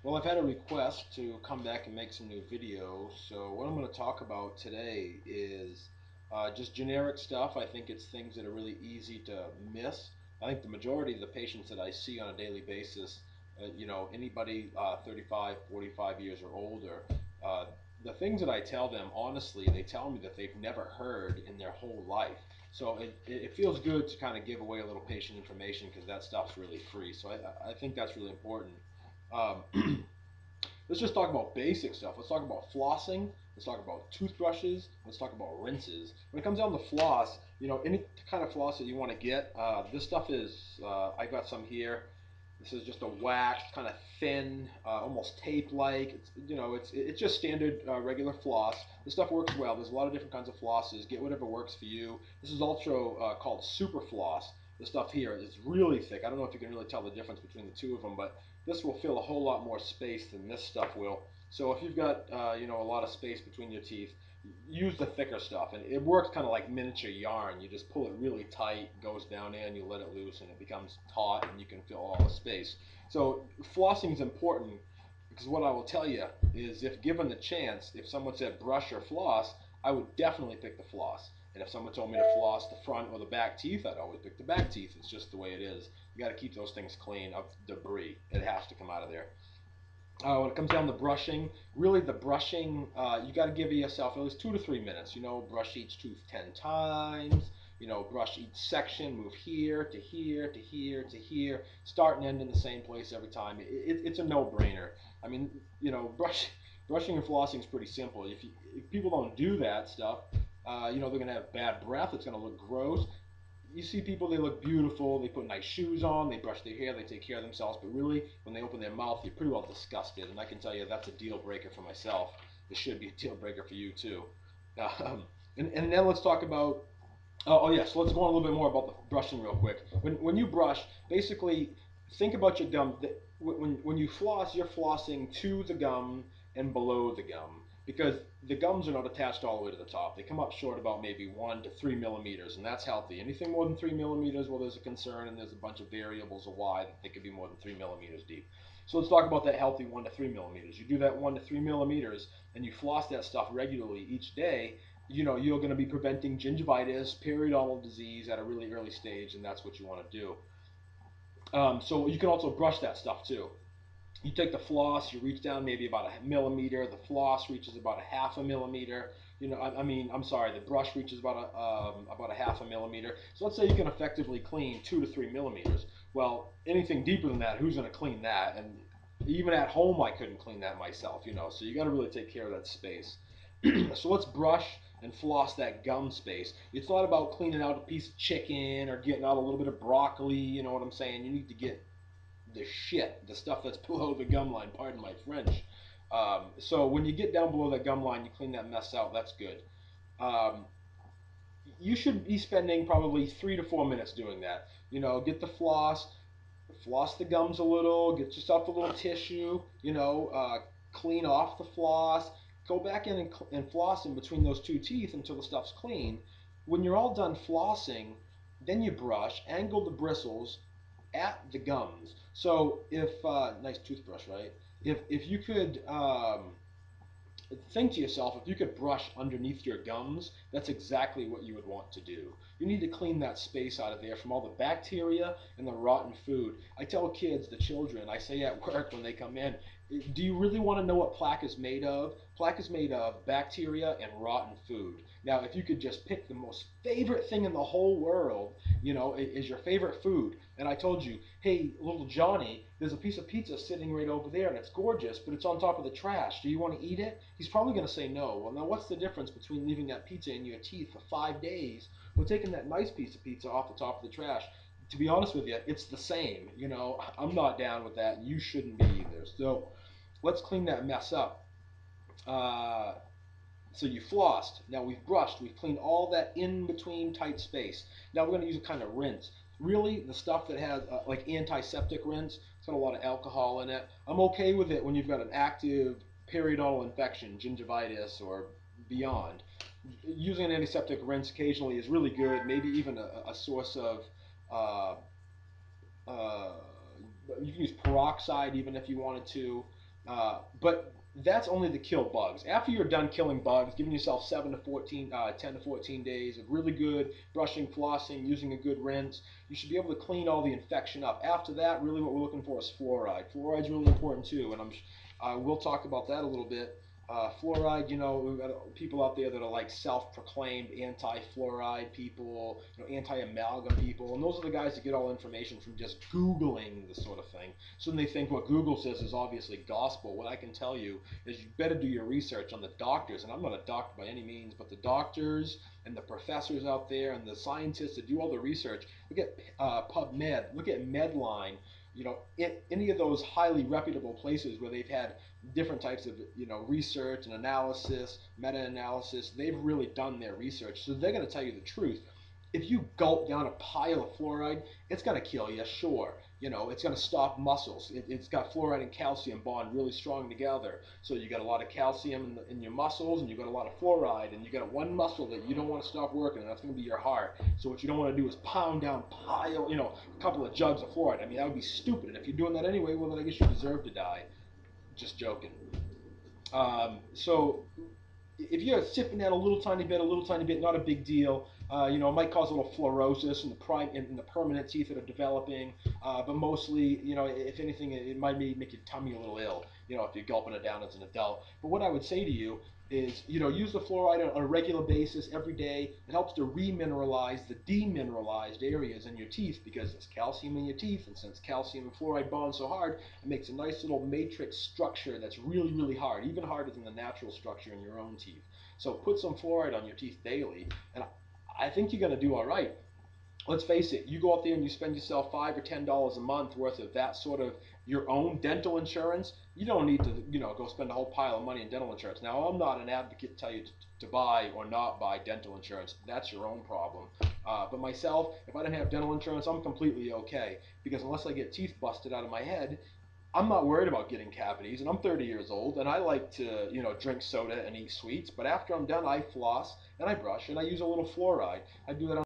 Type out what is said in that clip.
Well, I've had a request to come back and make some new videos. So what I'm going to talk about today is just generic stuff. I think it's things that are really easy to miss. I think the majority of the patients that I see on a daily basis, anybody 35, 45 years or older, uh, the things that I tell them, honestly, they tell me that they've never heard in their whole life. So it feels good to kind of give away a little patient information because that stuff's really free. So I think that's really important. Um, let's just talk about basic stuff. Let's talk about flossing. Let's talk about toothbrushes. Let's talk about rinses. When it comes down to floss, any kind of floss that you want to get, this stuff is, I got some here. This is just a wax, kind of thin, almost tape-like. It's just standard regular floss. This stuff works well. There's a lot of different kinds of flosses. Get whatever works for you. This is also called super floss. The stuff here is really thick. I don't know if you can really tell the difference between the two of them, but this will fill a whole lot more space than this stuff will. So if you've got a lot of space between your teeth, use the thicker stuff, and it works kind of like miniature yarn. You just pull it really tight, goes down in, you let it loose, and it becomes taut, and you can fill all the space. So flossing is important because what I will tell you is, if given the chance, if someone said brush or floss, I would definitely pick the floss. And if someone told me to floss the front or the back teeth, I'd always pick the back teeth. It's just the way it is. You got to keep those things clean of debris. It has to come out of there. When it comes down to brushing, really the brushing, you got to give yourself at least 2 to 3 minutes. Brush each tooth 10 times. Brush each section, move here to here to here to here, start and end in the same place every time. It's a no-brainer. I mean, brushing and flossing is pretty simple. If people don't do that stuff, they're going to have bad breath. It's going to look gross. You see people, they look beautiful, they put nice shoes on, they brush their hair, they take care of themselves, but really, when they open their mouth, you're pretty well disgusted, and I can tell you that's a deal breaker for myself. It should be a deal breaker for you, too. Um, and then let's talk about, so let's go on a little bit more about the brushing real quick. When you brush, basically, think about your gum. When you floss, you're flossing to the gum and below the gum, because the gums are not attached all the way to the top. They come up short about maybe 1 to 3 millimeters, and that's healthy. Anything more than 3 millimeters, well, there's a concern, and there's a bunch of variables of why they could be more than 3 millimeters deep. So let's talk about that healthy 1 to 3 millimeters. You do that 1 to 3 millimeters, and you floss that stuff regularly each day. You're going to be preventing gingivitis, periodontal disease at a really early stage, and that's what you want to do. So you can also brush that stuff too. You take the floss, you reach down maybe about a millimeter. The floss reaches about a half a millimeter. I'm sorry, the brush reaches about a half a millimeter. So let's say you can effectively clean 2 to 3 millimeters. Well, anything deeper than that, who's going to clean that? And even at home, I couldn't clean that myself. So you got to really take care of that space. So let's brush and floss that gum space. It's not about cleaning out a piece of chicken or getting out a little bit of broccoli. You know what I'm saying? You need to get the stuff that's below the gum line, pardon my French. So when you get down below that gum line, you clean that mess out, that's good. Um, you should be spending probably 3 to 4 minutes doing that. Get the floss the gums a little, get yourself a little tissue, clean off the floss, go back in and floss in between those two teeth until the stuff's clean. When you're all done flossing, then you brush, angle the bristles at the gums. So if nice toothbrush, right? If you could think to yourself, if you could brush underneath your gums, that's exactly what you would want to do. You need to clean that space out of there from all the bacteria and the rotten food. I tell kids, the children, I say at work when they come in, do you really want to know what plaque is made of? Plaque is made of bacteria and rotten food. Now, if you could just pick the most favorite thing in the whole world, is your favorite food, and I told you, hey, little Johnny, there's a piece of pizza sitting right over there, and it's gorgeous, but it's on top of the trash. Do you want to eat it? He's probably going to say no. Well, now what's the difference between leaving that pizza in your teeth for 5 days or taking that nice piece of pizza off the top of the trash? To be honest with you, it's the same. I'm not down with that. You shouldn't be either. So let's clean that mess up. So you flossed. Now we've brushed. We've cleaned all that in between tight space. Now we're going to use a kind of rinse. Really, the stuff that has like antiseptic rinse, it's got a lot of alcohol in it. I'm okay with it when you've got an active periodontal infection, gingivitis or beyond. Using an antiseptic rinse occasionally is really good. Maybe even a source of uh, you can use peroxide even if you wanted to. But that's only to kill bugs. After you're done killing bugs, giving yourself 10 to 14 days of really good brushing, flossing, using a good rinse, you should be able to clean all the infection up. After that, really what we're looking for is fluoride. Fluoride's really important too, and we'll talk about that a little bit. Fluoride, we've got people out there that are like self-proclaimed anti-fluoride people, anti-amalgam people, and those are the guys that get all information from just Googling this sort of thing. So then they think what Google says is obviously gospel. What I can tell you is you better do your research on the doctors, and I'm not a doctor by any means, but the doctors and the professors out there and the scientists that do all the research. Look at PubMed, look at Medline. Any of those highly reputable places where they've had different types of research and analysis, meta-analysis, they've really done their research, so they're going to tell you the truth. If you gulp down a pile of fluoride, it's going to kill you, sure. It's going to stop muscles. It's got fluoride and calcium bond really strong together. So you got a lot of calcium in your muscles, and you got a lot of fluoride, and you got one muscle that you don't want to stop working, and that's going to be your heart. So what you don't want to do is pound down, a couple of jugs of fluoride. I mean, that would be stupid. And if you're doing that anyway, well, then I guess you deserve to die. Just joking. So if you're sipping that a little tiny bit, not a big deal. It might cause a little fluorosis in the permanent teeth that are developing, but mostly, if anything, it might make your tummy a little ill, if you're gulping it down as an adult. But what I would say to you is, use the fluoride on a regular basis every day. It helps to remineralize the demineralized areas in your teeth because there's calcium in your teeth, and since calcium and fluoride bond so hard, it makes a nice little matrix structure that's really, really hard, even harder than the natural structure in your own teeth. So put some fluoride on your teeth daily, and I think you're going to do all right. Let's face it, you go out there and you spend yourself $5 or $10 a month worth of that sort of your own dental insurance. You don't need to, go spend a whole pile of money in dental insurance. Now, I'm not an advocate to tell you to buy or not buy dental insurance. That's your own problem. But myself, if I didn't have dental insurance, I'm completely okay, because unless I get teeth busted out of my head, I'm not worried about getting cavities, and I'm 30 years old, and I like to, drink soda and eat sweets. But after I'm done, I floss and I brush and I use a little fluoride. I do that on